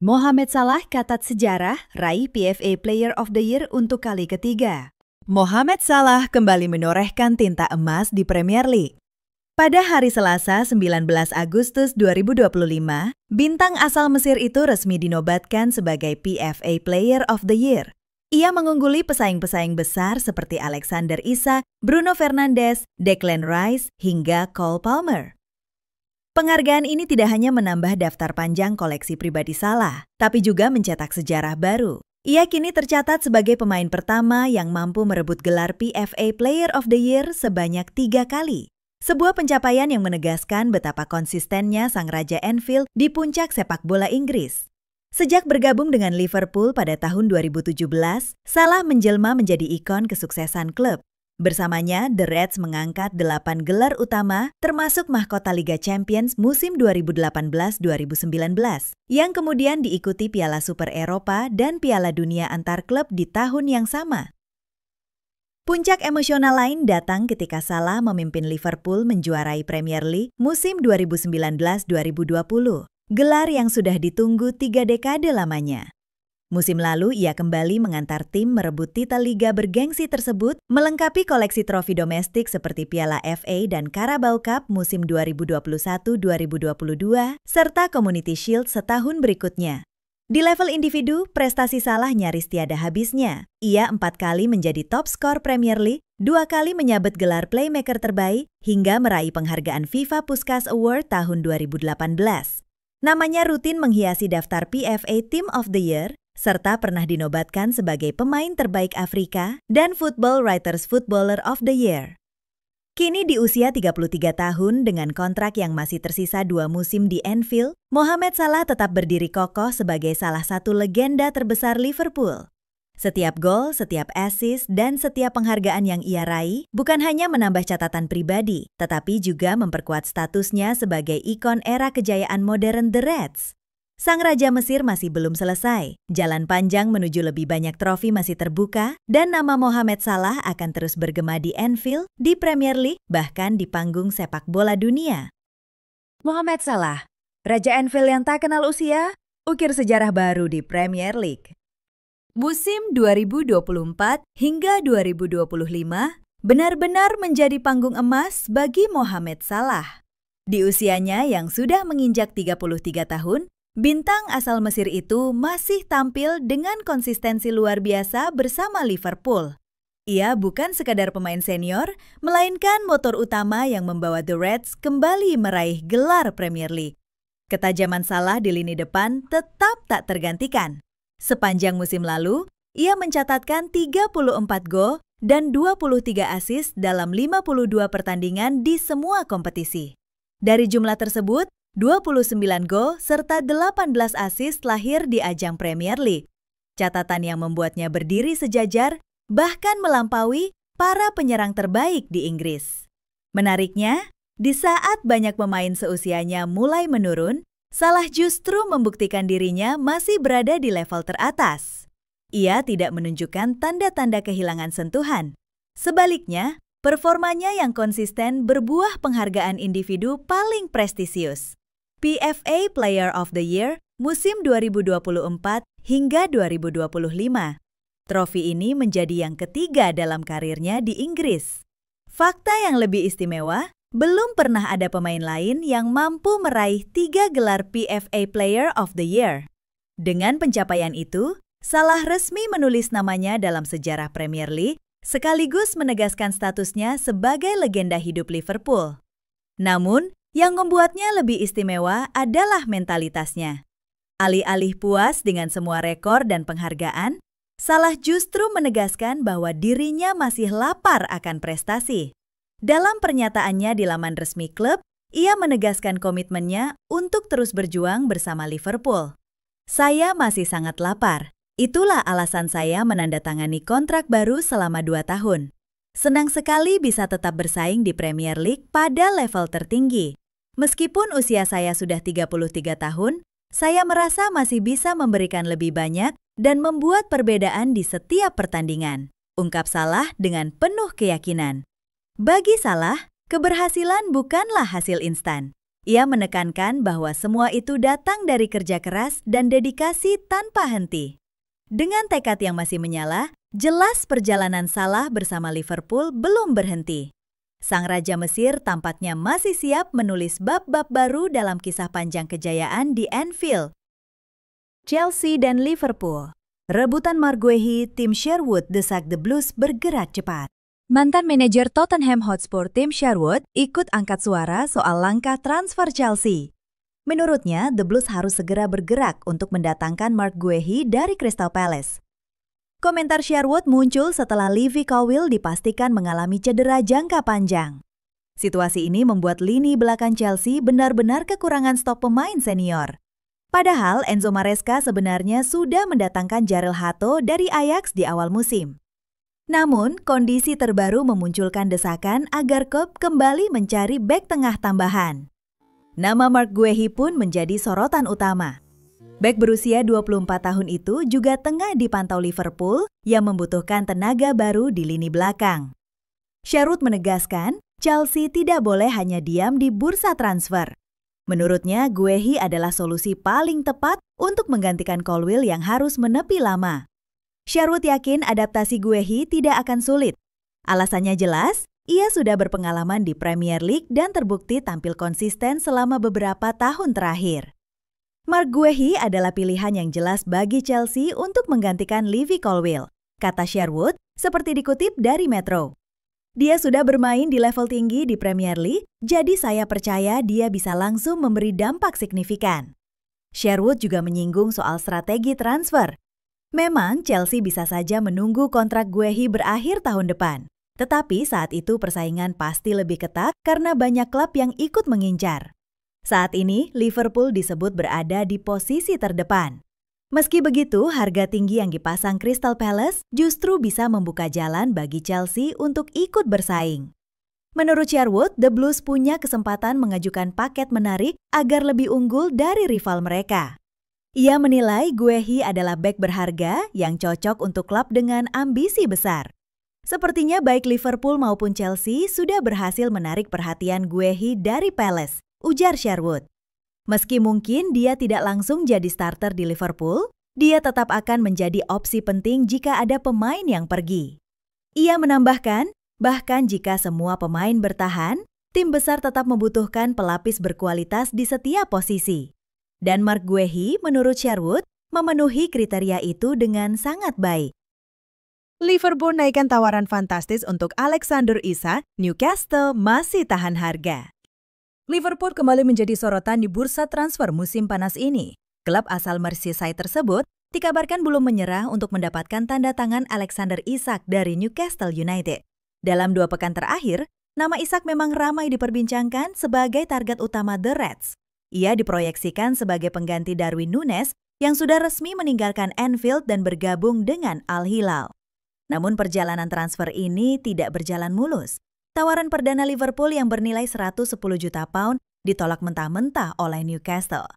Mohamed Salah catat sejarah raih PFA Player of the Year untuk kali ketiga. Mohamed Salah kembali menorehkan tinta emas di Premier League. Pada hari Selasa 19 Agustus 2025, bintang asal Mesir itu resmi dinobatkan sebagai PFA Player of the Year. Ia mengungguli pesaing-pesaing besar seperti Alexander Isak, Bruno Fernandes, Declan Rice, hingga Cole Palmer. Penghargaan ini tidak hanya menambah daftar panjang koleksi pribadi Salah, tapi juga mencetak sejarah baru. Ia kini tercatat sebagai pemain pertama yang mampu merebut gelar PFA Player of the Year sebanyak 3 kali. Sebuah pencapaian yang menegaskan betapa konsistennya sang Raja Anfield di puncak sepak bola Inggris. Sejak bergabung dengan Liverpool pada tahun 2017, Salah menjelma menjadi ikon kesuksesan klub. Bersamanya, The Reds mengangkat 8 gelar utama termasuk mahkota Liga Champions musim 2018-2019 yang kemudian diikuti Piala Super Eropa dan Piala Dunia antar klub di tahun yang sama. Puncak emosional lain datang ketika Salah memimpin Liverpool menjuarai Premier League musim 2019-2020, gelar yang sudah ditunggu 3 dekade lamanya. Musim lalu, ia kembali mengantar tim merebut titel liga bergengsi tersebut, melengkapi koleksi trofi domestik seperti Piala FA dan Carabao Cup musim 2021-2022, serta Community Shield setahun berikutnya. Di level individu, prestasi Salah nyaris tiada habisnya. Ia 4 kali menjadi top skor Premier League, 2 kali menyabet gelar playmaker terbaik, hingga meraih penghargaan FIFA Puskas Award tahun 2018. Namanya rutin menghiasi daftar PFA Team of the Year, serta pernah dinobatkan sebagai pemain terbaik Afrika dan Football Writers Footballer of the Year. Kini di usia 33 tahun dengan kontrak yang masih tersisa 2 musim di Anfield, Mohamed Salah tetap berdiri kokoh sebagai salah satu legenda terbesar Liverpool. Setiap gol, setiap assist, dan setiap penghargaan yang ia raih bukan hanya menambah catatan pribadi, tetapi juga memperkuat statusnya sebagai ikon era kejayaan modern The Reds. Sang Raja Mesir masih belum selesai. Jalan panjang menuju lebih banyak trofi masih terbuka, dan nama Mohamed Salah akan terus bergema di Anfield, di Premier League, bahkan di panggung sepak bola dunia. Mohamed Salah, Raja Anfield yang tak kenal usia, ukir sejarah baru di Premier League. Musim 2024 hingga 2025 benar-benar menjadi panggung emas bagi Mohamed Salah. Di usianya yang sudah menginjak 33 tahun, bintang asal Mesir itu masih tampil dengan konsistensi luar biasa bersama Liverpool. Ia bukan sekadar pemain senior, melainkan motor utama yang membawa The Reds kembali meraih gelar Premier League. Ketajaman Salah di lini depan tetap tak tergantikan. Sepanjang musim lalu, ia mencatatkan 34 gol dan 23 assist dalam 52 pertandingan di semua kompetisi. Dari jumlah tersebut, 29 gol serta 18 assist lahir di ajang Premier League. Catatan yang membuatnya berdiri sejajar, bahkan melampaui para penyerang terbaik di Inggris. Menariknya, di saat banyak pemain seusianya mulai menurun, Salah justru membuktikan dirinya masih berada di level teratas. Ia tidak menunjukkan tanda-tanda kehilangan sentuhan. Sebaliknya, performanya yang konsisten berbuah penghargaan individu paling prestisius. PFA Player of the Year musim 2024 hingga 2025. Trofi ini menjadi yang ketiga dalam karirnya di Inggris. Fakta yang lebih istimewa, belum pernah ada pemain lain yang mampu meraih 3 gelar PFA Player of the Year. Dengan pencapaian itu, Salah resmi menulis namanya dalam sejarah Premier League, sekaligus menegaskan statusnya sebagai legenda hidup Liverpool. Namun, yang membuatnya lebih istimewa adalah mentalitasnya. Alih-alih puas dengan semua rekor dan penghargaan, Salah justru menegaskan bahwa dirinya masih lapar akan prestasi. Dalam pernyataannya di laman resmi klub, ia menegaskan komitmennya untuk terus berjuang bersama Liverpool. "Saya masih sangat lapar. Itulah alasan saya menandatangani kontrak baru selama 2 tahun. Senang sekali bisa tetap bersaing di Premier League pada level tertinggi. Meskipun usia saya sudah 33 tahun, saya merasa masih bisa memberikan lebih banyak dan membuat perbedaan di setiap pertandingan," ungkap Salah dengan penuh keyakinan. Bagi Salah, keberhasilan bukanlah hasil instan. Ia menekankan bahwa semua itu datang dari kerja keras dan dedikasi tanpa henti. Dengan tekad yang masih menyala, jelas perjalanan Salah bersama Liverpool belum berhenti. Sang Raja Mesir tampaknya masih siap menulis bab-bab baru dalam kisah panjang kejayaan di Anfield. Chelsea dan Liverpool. Rebutan Marguehi, tim Sherwood desak The Blues bergerak cepat. Mantan manajer Tottenham Hotspur Tim Sherwood ikut angkat suara soal langkah transfer Chelsea. Menurutnya, The Blues harus segera bergerak untuk mendatangkan Mark Guehi dari Crystal Palace. Komentar Sherwood muncul setelah Levi Colwill dipastikan mengalami cedera jangka panjang. Situasi ini membuat lini belakang Chelsea benar-benar kekurangan stok pemain senior. Padahal Enzo Maresca sebenarnya sudah mendatangkan Jarell Hato dari Ajax di awal musim. Namun, kondisi terbaru memunculkan desakan agar klub kembali mencari bek tengah tambahan. Nama Mark Guehi pun menjadi sorotan utama. Bek berusia 24 tahun itu juga tengah dipantau Liverpool yang membutuhkan tenaga baru di lini belakang. Sherwood menegaskan, Chelsea tidak boleh hanya diam di bursa transfer. Menurutnya, Guehi adalah solusi paling tepat untuk menggantikan Colwill yang harus menepi lama. Sherwood yakin adaptasi Guehi tidak akan sulit. Alasannya jelas, ia sudah berpengalaman di Premier League dan terbukti tampil konsisten selama beberapa tahun terakhir. Mark Guehi adalah pilihan yang jelas bagi Chelsea untuk menggantikan Levi Colwill, kata Sherwood seperti dikutip dari Metro. Dia sudah bermain di level tinggi di Premier League, jadi saya percaya dia bisa langsung memberi dampak signifikan. Sherwood juga menyinggung soal strategi transfer. Memang Chelsea bisa saja menunggu kontrak Guehi berakhir tahun depan. Tetapi saat itu persaingan pasti lebih ketat karena banyak klub yang ikut mengincar. Saat ini Liverpool disebut berada di posisi terdepan. Meski begitu, harga tinggi yang dipasang Crystal Palace justru bisa membuka jalan bagi Chelsea untuk ikut bersaing. Menurut Sherwood, The Blues punya kesempatan mengajukan paket menarik agar lebih unggul dari rival mereka. Ia menilai Guehi adalah bek berharga yang cocok untuk klub dengan ambisi besar. Sepertinya baik Liverpool maupun Chelsea sudah berhasil menarik perhatian Guehi dari Palace, ujar Sherwood. Meski mungkin dia tidak langsung jadi starter di Liverpool, dia tetap akan menjadi opsi penting jika ada pemain yang pergi. Ia menambahkan, bahkan jika semua pemain bertahan, tim besar tetap membutuhkan pelapis berkualitas di setiap posisi. Dan Mark Guehi, menurut Sherwood, memenuhi kriteria itu dengan sangat baik. Liverpool naikkan tawaran fantastis untuk Alexander Isak, Newcastle masih tahan harga. Liverpool kembali menjadi sorotan di bursa transfer musim panas ini. Klub asal Merseyside tersebut dikabarkan belum menyerah untuk mendapatkan tanda tangan Alexander Isak dari Newcastle United. Dalam 2 pekan terakhir, nama Isak memang ramai diperbincangkan sebagai target utama The Reds. Ia diproyeksikan sebagai pengganti Darwin Núñez yang sudah resmi meninggalkan Anfield dan bergabung dengan Al Hilal. Namun perjalanan transfer ini tidak berjalan mulus. Tawaran perdana Liverpool yang bernilai 110 juta pound ditolak mentah-mentah oleh Newcastle.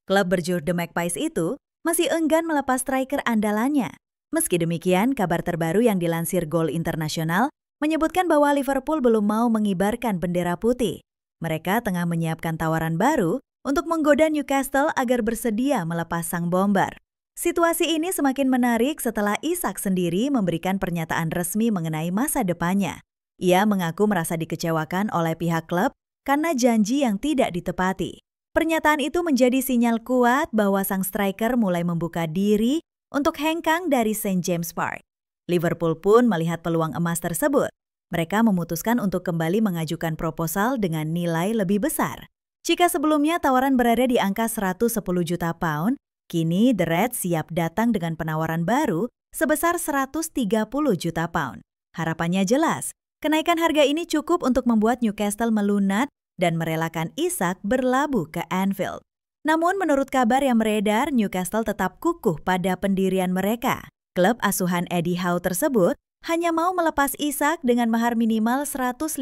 Klub berjuluk The Magpies itu masih enggan melepas striker andalannya. Meski demikian, kabar terbaru yang dilansir Goal International menyebutkan bahwa Liverpool belum mau mengibarkan bendera putih. Mereka tengah menyiapkan tawaran baru untuk menggoda Newcastle agar bersedia melepas sang bomber. Situasi ini semakin menarik setelah Isak sendiri memberikan pernyataan resmi mengenai masa depannya. Ia mengaku merasa dikecewakan oleh pihak klub karena janji yang tidak ditepati. Pernyataan itu menjadi sinyal kuat bahwa sang striker mulai membuka diri untuk hengkang dari St. James Park. Liverpool pun melihat peluang emas tersebut. Mereka memutuskan untuk kembali mengajukan proposal dengan nilai lebih besar. Jika sebelumnya tawaran berada di angka 110 juta pound, kini The Reds siap datang dengan penawaran baru sebesar 130 juta pound. Harapannya jelas, kenaikan harga ini cukup untuk membuat Newcastle melunat dan merelakan Isak berlabuh ke Anfield. Namun menurut kabar yang beredar, Newcastle tetap kukuh pada pendirian mereka. Klub asuhan Eddie Howe tersebut hanya mau melepas Isak dengan mahar minimal 150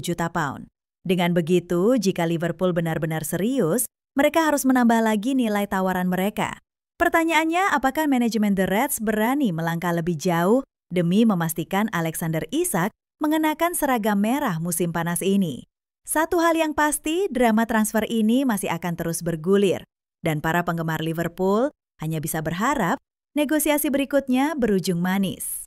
juta pound. Dengan begitu, jika Liverpool benar-benar serius, mereka harus menambah lagi nilai tawaran mereka. Pertanyaannya, apakah manajemen The Reds berani melangkah lebih jauh demi memastikan Alexander Isak mengenakan seragam merah musim panas ini? Satu hal yang pasti, drama transfer ini masih akan terus bergulir. Dan para penggemar Liverpool hanya bisa berharap negosiasi berikutnya berujung manis.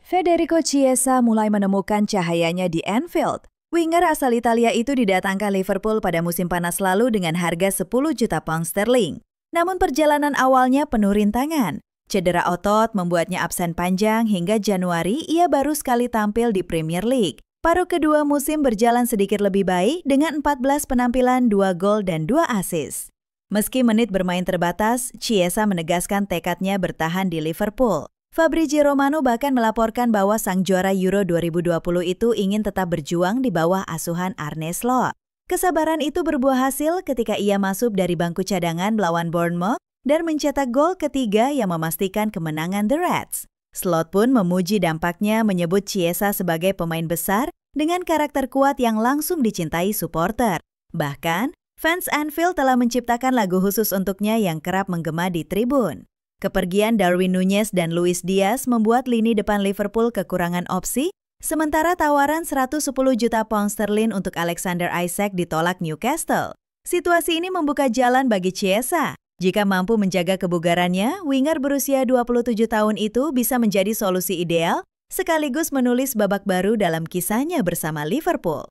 Federico Chiesa mulai menemukan cahayanya di Anfield. Winger asal Italia itu didatangkan Liverpool pada musim panas lalu dengan harga 10 juta pound sterling. Namun perjalanan awalnya penuh rintangan. Cedera otot membuatnya absen panjang hingga Januari ia baru sekali tampil di Premier League. Paruh kedua musim berjalan sedikit lebih baik dengan 14 penampilan, 2 gol dan 2 assist. Meski menit bermain terbatas, Chiesa menegaskan tekadnya bertahan di Liverpool. Fabrizio Romano bahkan melaporkan bahwa sang juara Euro 2020 itu ingin tetap berjuang di bawah asuhan Arne Slot. Kesabaran itu berbuah hasil ketika ia masuk dari bangku cadangan melawan Bournemouth dan mencetak gol ketiga yang memastikan kemenangan The Reds. Slot pun memuji dampaknya menyebut Chiesa sebagai pemain besar dengan karakter kuat yang langsung dicintai supporter. Bahkan, fans Anfield telah menciptakan lagu khusus untuknya yang kerap menggema di tribun. Kepergian Darwin Núñez dan Luis Diaz membuat lini depan Liverpool kekurangan opsi, sementara tawaran 110 juta pound sterling untuk Alexander Isak ditolak Newcastle. Situasi ini membuka jalan bagi Chiesa. Jika mampu menjaga kebugarannya, winger berusia 27 tahun itu bisa menjadi solusi ideal, sekaligus menulis babak baru dalam kisahnya bersama Liverpool.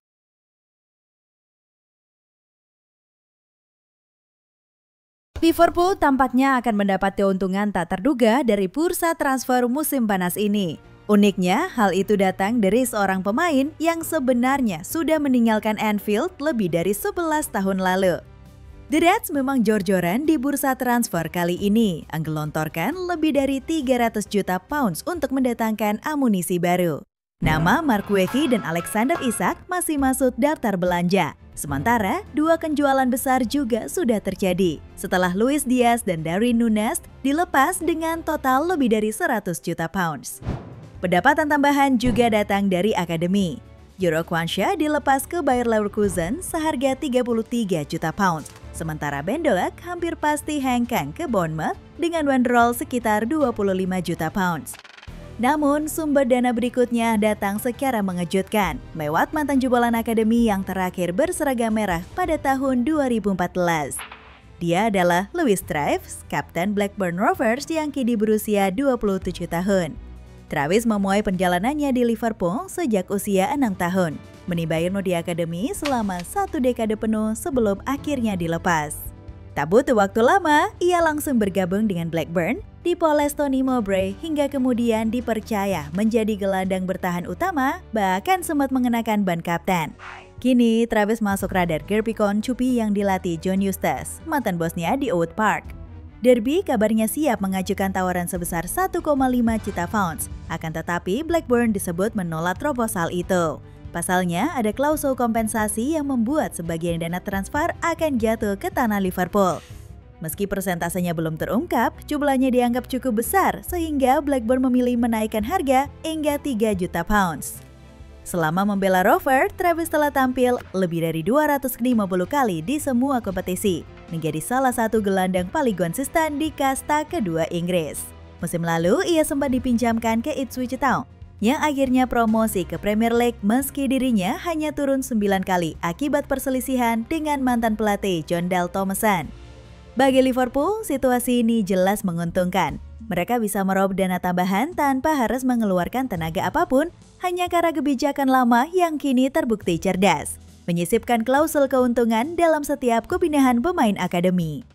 Liverpool tampaknya akan mendapat keuntungan tak terduga dari bursa transfer musim panas ini. Uniknya, hal itu datang dari seorang pemain yang sebenarnya sudah meninggalkan Anfield lebih dari 11 tahun lalu. The Reds memang jor-joran di bursa transfer kali ini, menggelontorkan lebih dari 300 juta pounds untuk mendatangkan amunisi baru. Nama Mark Guehi dan Alexander Isak masih masuk daftar belanja. Sementara, dua penjualan besar juga sudah terjadi setelah Luis Diaz dan Darwin Núñez dilepas dengan total lebih dari 100 juta pounds. Pendapatan tambahan juga datang dari akademi. Yoro Kwanzaa dilepas ke Bayer Leverkusen seharga 33 juta pounds. Sementara Ben Doak hampir pasti hengkang ke Bournemouth dengan bandrol sekitar 25 juta pounds. Namun, sumber dana berikutnya datang secara mengejutkan, lewat mantan jebolan akademi yang terakhir berseragam merah pada tahun 2014. Dia adalah Louis Traves, kapten Blackburn Rovers yang kini berusia 27 tahun. Travis memuai perjalanannya di Liverpool sejak usia 6 tahun, menimba ilmu di akademi selama 1 dekade penuh sebelum akhirnya dilepas. Tak butuh waktu lama, ia langsung bergabung dengan Blackburn, dipoles Tony Mowbray hingga kemudian dipercaya menjadi gelandang bertahan utama, bahkan sempat mengenakan ban kapten. Kini, Travis masuk radar Gerpikon Cupi yang dilatih John Eustace, mantan bosnya di Old Park. Derby kabarnya siap mengajukan tawaran sebesar 1,5 juta pounds, akan tetapi Blackburn disebut menolak proposal itu. Pasalnya, ada klausul kompensasi yang membuat sebagian dana transfer akan jatuh ke tanah Liverpool. Meski persentasenya belum terungkap, jumlahnya dianggap cukup besar sehingga Blackburn memilih menaikkan harga hingga 3 juta pounds. Selama membela Rover, Travis telah tampil lebih dari 250 kali di semua kompetisi, menjadi salah satu gelandang paling konsisten di kasta kedua Inggris. Musim lalu, ia sempat dipinjamkan ke Ipswich Town, yang akhirnya promosi ke Premier League meski dirinya hanya turun 9 kali akibat perselisihan dengan mantan pelatih Jon Dahl Tomasson. Bagi Liverpool, situasi ini jelas menguntungkan. Mereka bisa meraup dana tambahan tanpa harus mengeluarkan tenaga apapun, hanya karena kebijakan lama yang kini terbukti cerdas, menyisipkan klausul keuntungan dalam setiap kepindahan pemain akademi.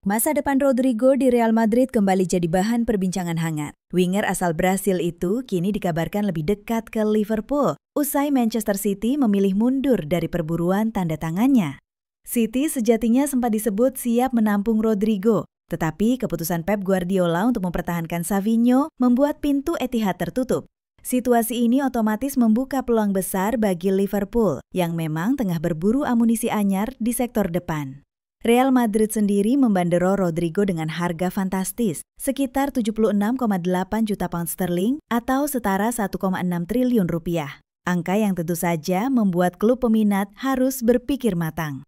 Masa depan Rodrigo di Real Madrid kembali jadi bahan perbincangan hangat. Winger asal Brasil itu kini dikabarkan lebih dekat ke Liverpool, usai Manchester City memilih mundur dari perburuan tanda tangannya. City sejatinya sempat disebut siap menampung Rodrigo, tetapi keputusan Pep Guardiola untuk mempertahankan Savinho membuat pintu Etihad tertutup. Situasi ini otomatis membuka peluang besar bagi Liverpool yang memang tengah berburu amunisi anyar di sektor depan. Real Madrid sendiri membanderol Rodrigo dengan harga fantastis, sekitar 76,8 juta pound sterling atau setara 1,6 triliun rupiah. Angka yang tentu saja membuat klub peminat harus berpikir matang.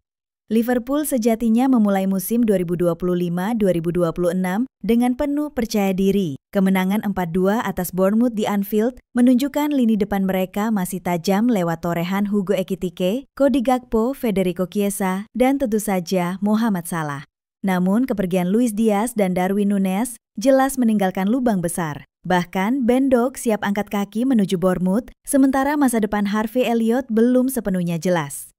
Liverpool sejatinya memulai musim 2025-2026 dengan penuh percaya diri. Kemenangan 4-2 atas Bournemouth di Anfield menunjukkan lini depan mereka masih tajam lewat torehan Hugo Ekitike, Cody Gakpo, Federico Chiesa, dan tentu saja Mohamed Salah. Namun kepergian Luis Diaz dan Darwin Núñez jelas meninggalkan lubang besar. Bahkan Ben Doak siap angkat kaki menuju Bournemouth, sementara masa depan Harvey Elliott belum sepenuhnya jelas.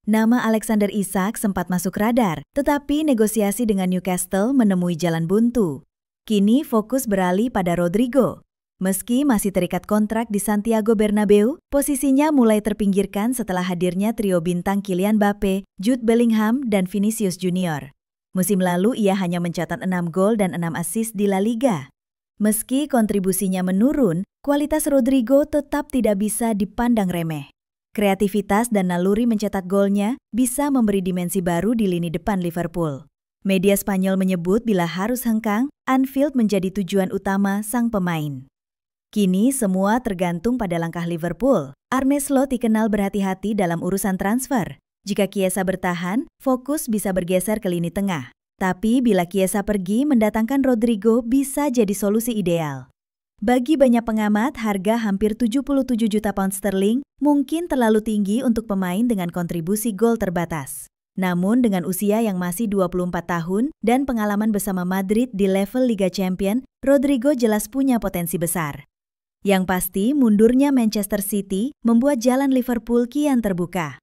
Nama Alexander Isak sempat masuk radar, tetapi negosiasi dengan Newcastle menemui jalan buntu. Kini fokus beralih pada Rodrigo. Meski masih terikat kontrak di Santiago Bernabeu, posisinya mulai terpinggirkan setelah hadirnya trio bintang Kylian Mbappe, Jude Bellingham, dan Vinicius Junior. Musim lalu ia hanya mencatat 6 gol dan 6 assist di La Liga. Meski kontribusinya menurun, kualitas Rodrigo tetap tidak bisa dipandang remeh. Kreativitas dan naluri mencetak golnya bisa memberi dimensi baru di lini depan Liverpool. Media Spanyol menyebut bila harus hengkang, Anfield menjadi tujuan utama sang pemain. Kini semua tergantung pada langkah Liverpool. Arne Slot dikenal berhati-hati dalam urusan transfer. Jika Chiesa bertahan, fokus bisa bergeser ke lini tengah. Tapi bila Chiesa pergi, mendatangkan Rodrigo bisa jadi solusi ideal. Bagi banyak pengamat, harga hampir 77 juta pound sterling mungkin terlalu tinggi untuk pemain dengan kontribusi gol terbatas. Namun dengan usia yang masih 24 tahun dan pengalaman bersama Madrid di level Liga Champions, Rodrigo jelas punya potensi besar. Yang pasti, mundurnya Manchester City membuat jalan Liverpool kian terbuka.